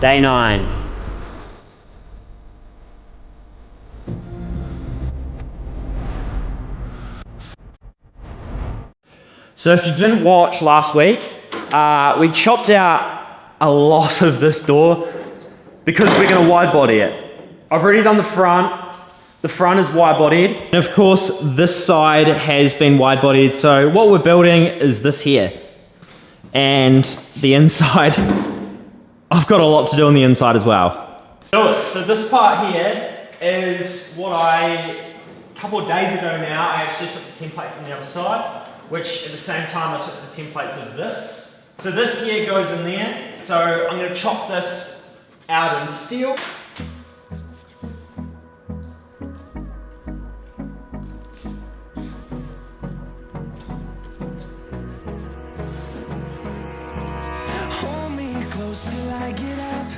Day 9. So if you didn't watch last week, we chopped out a lot of this door because we're going to wide body it. I've already done the front. The front is wide bodied. And of course, this side has been wide bodied. So what we're building is this here. And the inside, I've got a lot to do on the inside as well. So this part here is what a couple of days ago now, I actually took the template from the other side, which at the same time I took the templates of this. So this here goes in there. So I'm going to chop this out in steel. Hold me close till I get up.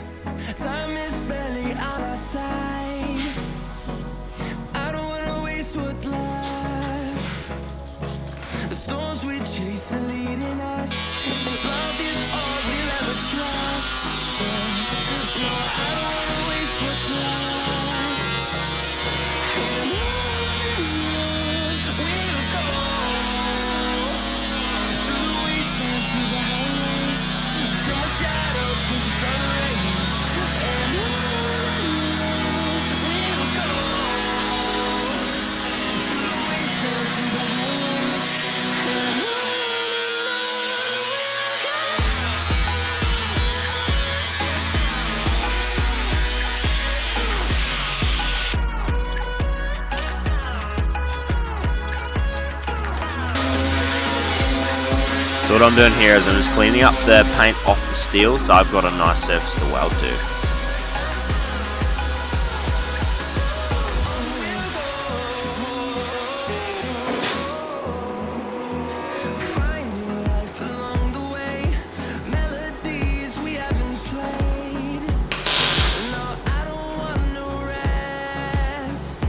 Time is barely on our side. I don't wanna waste what's left. The storms we chase are leading us. Love is all we'll ever trust. No, I don't wanna waste what's left. And on we'll go. Through the wastelands, through the highways, till my shadow turns to sun rays. And on we'll go. Through the wastelands, through the highways, and on. So what I'm doing here is I'm just cleaning up the paint off the steel so I've got a nice surface to weld to. Finding life along the way, melodies we haven't played. No, I don't want no rest.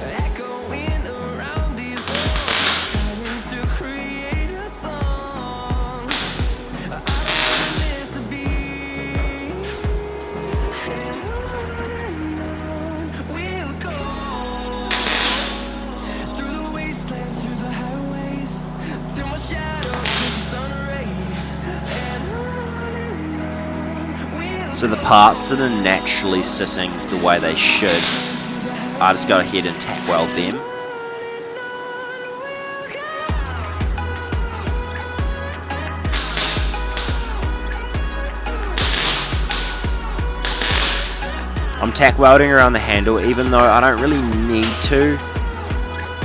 Echoing around these walls, fighting to create a song. I don't wanna miss a beat. And on we'll go. Through the wastelands, through the highways, till my shadow turns to sun rays. And on we'll So the parts that are naturally sitting the way they should, I just go ahead and tack weld them. I'm tack welding around the handle even though I don't really need to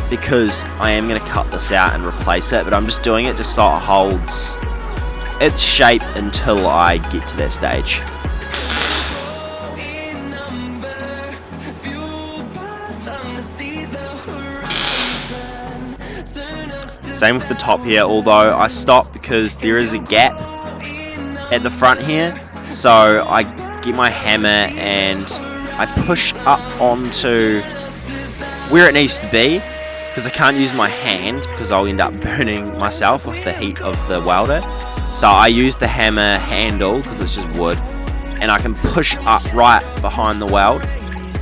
because I am going to cut this out and replace it, but I'm just doing it just so it holds its shape until I get to that stage. in number, fueled by them to see the horizon. Turn us to Same with the top here, although I stopped because there is a gap at the front here, so I get my hammer and I push up onto where it needs to be because I can't use my hand because I'll end up burning myself with the heat of the welder. So I use the hammer handle because it's just wood, and I can push up right behind the weld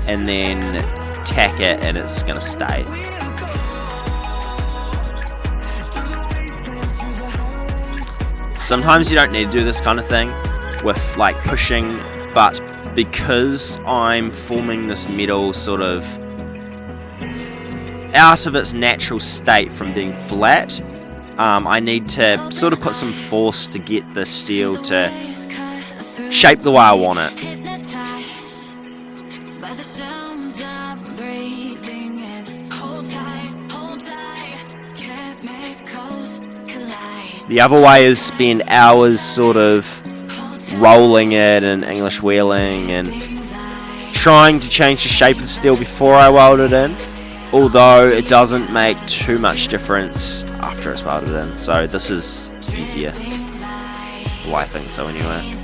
and then tack it and it's going to stay. Sometimes you don't need to do this kind of thing with like pushing, but because I'm forming this metal sort of out of its natural state from being flat, I need to sort of put some force to get the steel to shape the way I want it. Hypnotized by the sounds I'm breathing in. Hold tight, chemicals collide. The other way is spend hours sort of rolling it and English wheeling and trying to change the shape of the steel before I weld it in, although it doesn't make too much difference after it's welded in, so this is easier. Well, I think so anyway.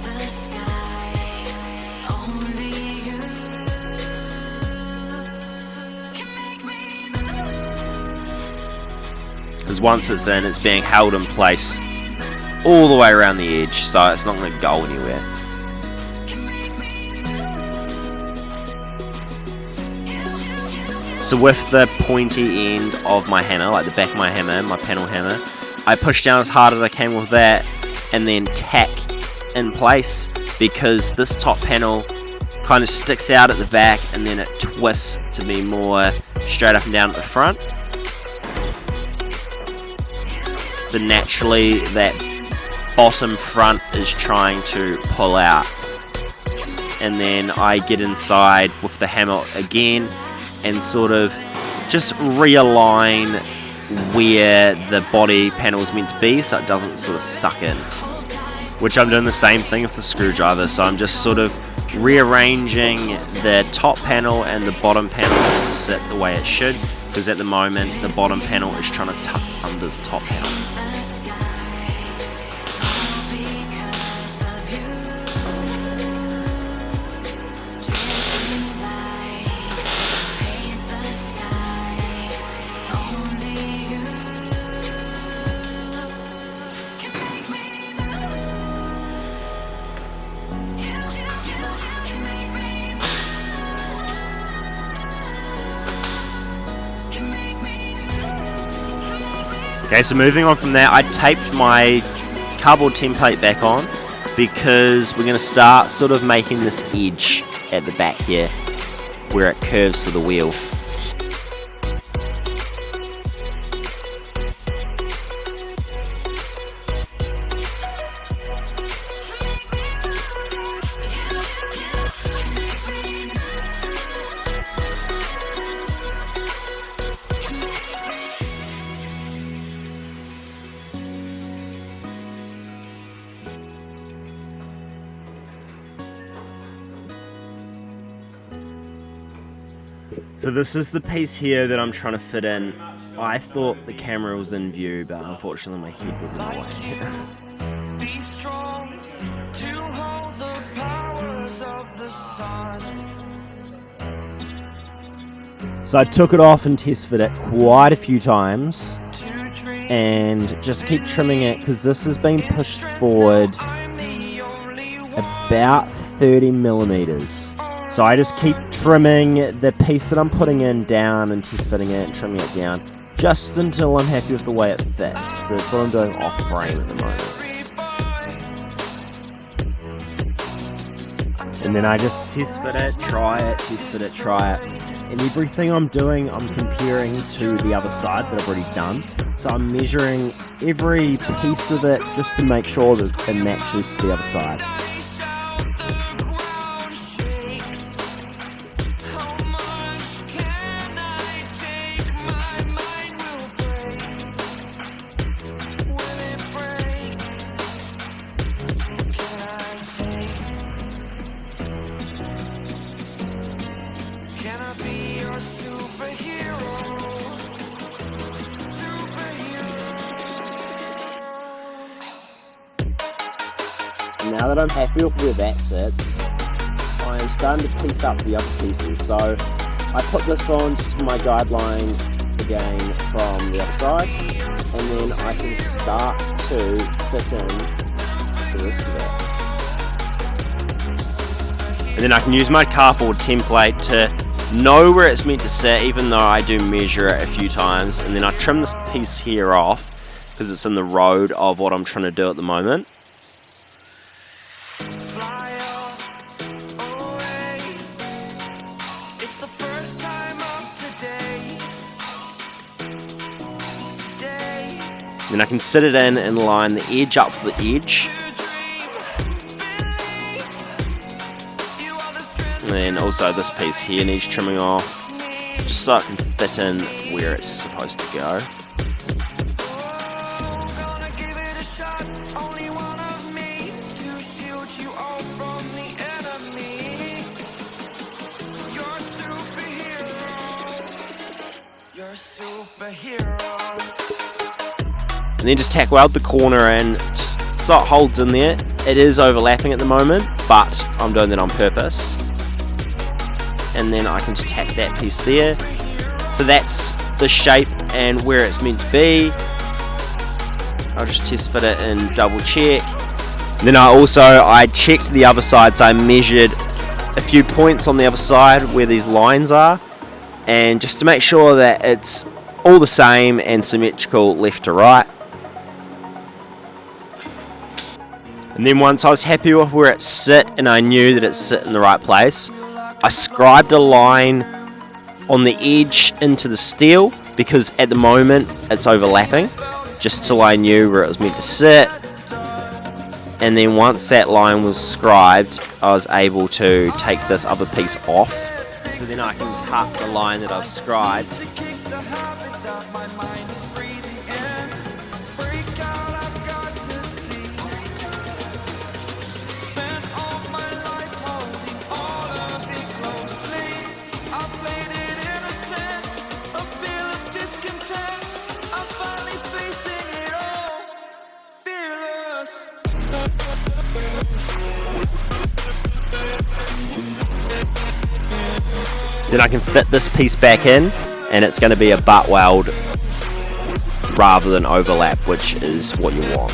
Because once it's in, it's being held in place all the way around the edge, so it's not going to go anywhere. So with the pointy end of my hammer, like the back of my hammer, my panel hammer, I push down as hard as I can with that and then tack in place, because this top panel kind of sticks out at the back and then it twists to be more straight up and down at the front. So naturally that bottom front is trying to pull out, and then I get inside with the hammer again and sort of just realign where the body panel is meant to be so it doesn't sort of suck in, which I'm doing the same thing with the screwdriver. So I'm just sort of rearranging the top panel and the bottom panel just to sit the way it should, because at the moment the bottom panel is trying to tuck under the top panel. Okay, so moving on from there, I taped my cardboard template back on because we're going to start sort of making this edge at the back here where it curves for the wheel. So this is the piece here that I'm trying to fit in. I thought the camera was in view, but unfortunately my head was in the way. Be strong to hold the powers of the sun. So I took it off and test fit it quite a few times and just keep trimming it, because this has been pushed forward about 30 millimeters. So I just keep trimming the piece that I'm putting in down and test fitting it and trimming it down just until I'm happy with the way it fits. So that's what I'm doing off frame at the moment. And then I just test fit it, try it, test fit it, try it. And everything I'm doing, I'm comparing to the other side that I've already done. So I'm measuring every piece of it just to make sure that it matches to the other side. Now that I'm happy with where that sits, I am starting to piece up the other pieces. So I put this on just for my guideline again from the other side, and then I can start to fit in the rest of it. And then I can use my cardboard template to know where it's meant to sit, even though I do measure it a few times. And then I trim this piece here off because it's in the road of what I'm trying to do at the moment. Then I can sit it in and line the edge up for the edge. And then also this piece here needs trimming off, just so it can fit in where it's supposed to go. And then just tack weld the corner in just so it holds in there. It is overlapping at the moment, but I'm doing that on purpose. And then I can just tack that piece there. So that's the shape and where it's meant to be. I'll just test fit it and double check. And then I checked the other side, so I measured a few points on the other side where these lines are. and just to make sure that it's all the same and symmetrical left to right. And then once I was happy with where it sit and I knew that it sit in the right place, I scribed a line on the edge into the steel, because at the moment it's overlapping, just till I knew where it was meant to sit. And then once that line was scribed, I was able to take this other piece off, so then I can cut the line that I've scribed. So then I can fit this piece back in, and it's going to be a butt weld rather than overlap, which is what you want.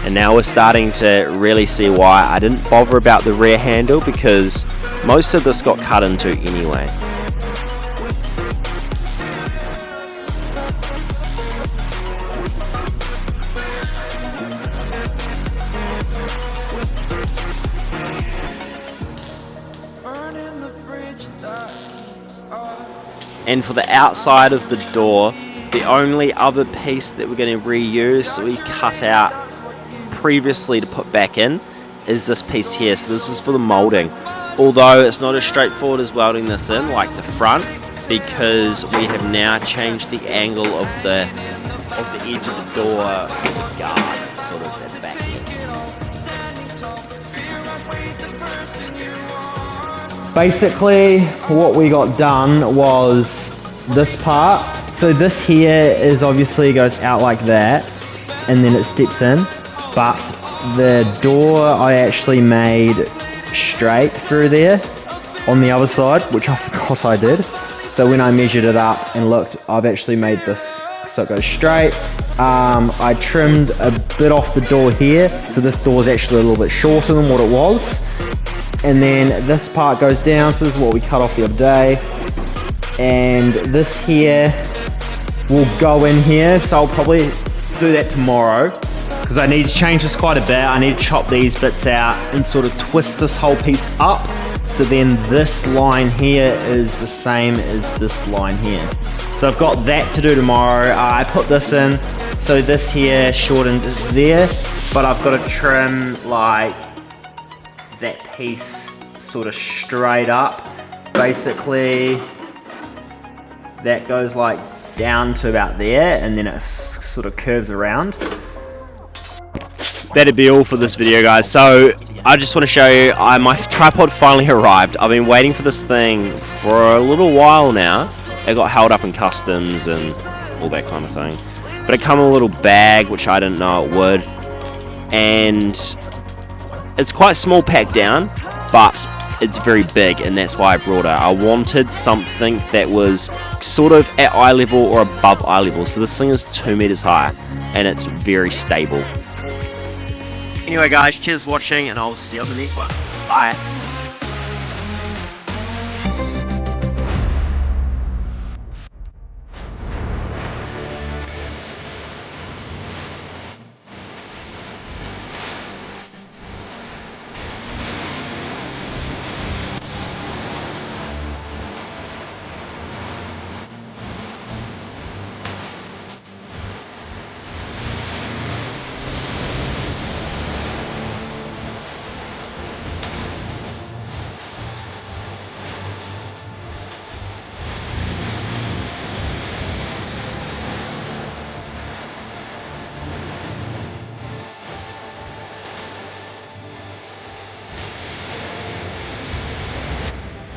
And now we're starting to really see why I didn't bother about the rear handle, because most of this got cut into anyway. And for the outside of the door, the only other piece that we're going to reuse that we cut out previously to put back in is this piece here. So this is for the molding, although it's not as straightforward as welding this in like the front, because we have now changed the angle of the edge of the door, the guard, sort of at the back here. Basically, what we got done was this part. So this here is obviously goes out like that, and then it steps in. But the door I actually made straight through there on the other side, which I forgot I did. So when I measured it up and looked, I've actually made this so it goes straight. I trimmed a bit off the door here, so this door is actually a little bit shorter than what it was. And then this part goes down, so this is what we cut off the other day. And this here will go in here, so I'll probably do that tomorrow, because I need to change this quite a bit. I need to chop these bits out and sort of twist this whole piece up, so then this line here is the same as this line here. So I've got that to do tomorrow. I put this in, so this here shortened is there, but I've got to trim like that piece sort of straight up. Basically that goes like down to about there, and then it sort of curves around. That'd be all for this video, guys. So I just want to show you, my tripod finally arrived. I've been waiting for this thing for a little while now. It got held up in customs and all that kind of thing, but it come in a little bag, which I didn't know it would, and it's quite small packed down, but it's very big, and that's why I brought it. I wanted something that was sort of at eye level or above eye level. So this thing is 2 meters high, and it's very stable. Anyway guys, cheers for watching, and I'll see you on the next one. Bye.